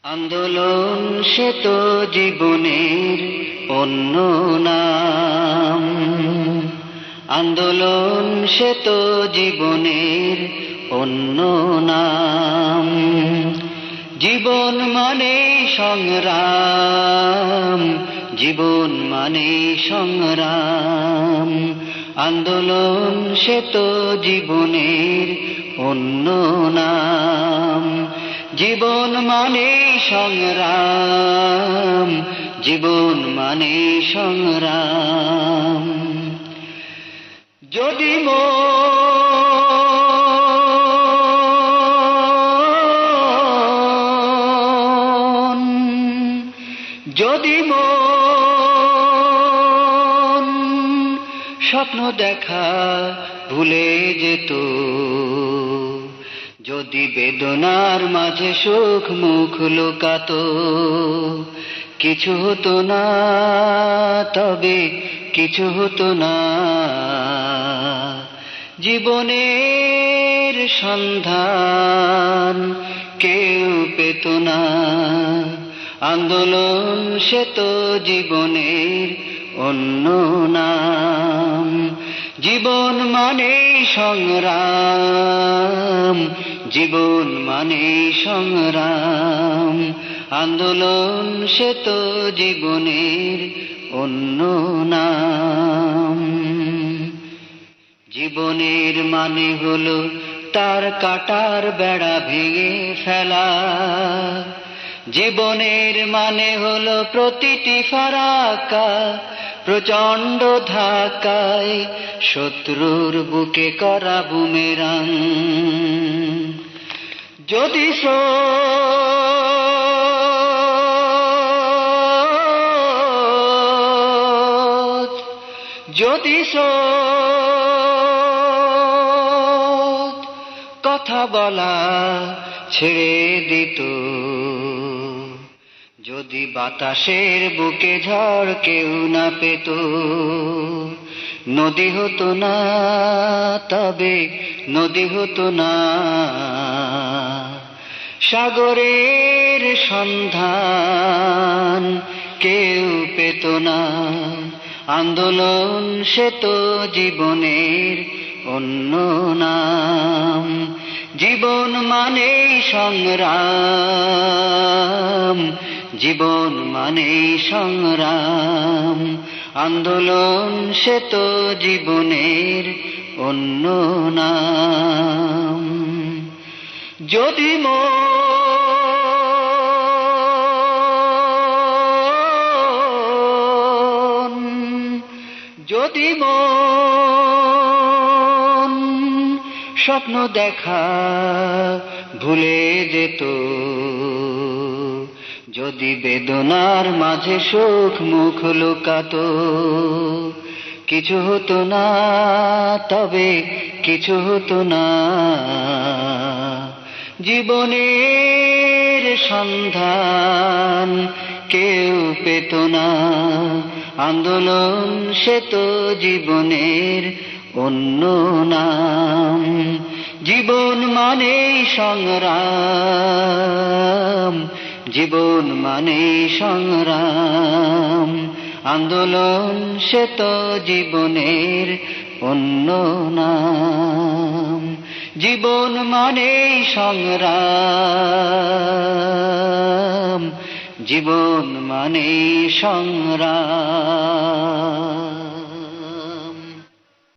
আন্দোলন সে তো জীবনের অন্য নাম। আন্দোলন সে তো জীবনের অন্য নাম। জীবন মানে সংগ্রাম, জীবন মানে সংগ্রাম। আন্দোলন সে তো জীবনের অন্য নাম। জীবন মানে সংগ্রাম, জীবন মানে সংগ্রাম। যদি মন স্বপ্ন দেখা ভুলে যেত, যদি বেদনার মাঝে সুখ মুখ লুকাতো, কিছু হতো না, তবে কিছু হতো না। জীবনের সন্ধান কেউ পেত না। আন্দোলন সে তো জীবনের অন্য নাম। জীবন মানে সংগ্রাম, জীবন মানে সংগ্রাম। আন্দোলন সে তো জীবনের অন্য নাম। জীবনের মানে হলো তার কাটার বেড়া ভেঙে ফেলা। জীবনের মানে হলো প্রতিটি ফারাক্কা প্রচণ্ড ধাক্কায় শত্রুর বুকে করা বুমেরাং। যদি স্রোত কথা বলা ছেড়ে দিত, যদি বাতাসের বুকে ঝড় কেউ না পেত, নদী হতো না, তবে নদী হতো না। সাগরের সন্ধান কেউ পেত না। আন্দোলন সে তো জীবনের অন্য নাম। জীবন মানে সংগ্রাম, জীবন মানে সংগ্রাম। আন্দোলন সে তো জীবনের অন্য নাম। যদি মন স্বপ্ন দেখা ভুলে যেত, যদি বেদনার মাঝে সুখ মুখ লুকাতো, কিছু হতো না, তবে কিছু হতো না। জীবনের সন্ধান কেউ পেত না। আন্দোলন সে তো জীবনের অন্য নাম। জীবন মানে সংগ্রাম, জীবন মানে সংগ্রাম। আন্দোলন সে তো জীবনের অন্য নাম। জীবন মানে সংগ্রাম, জীবন মানে সংগ্রাম।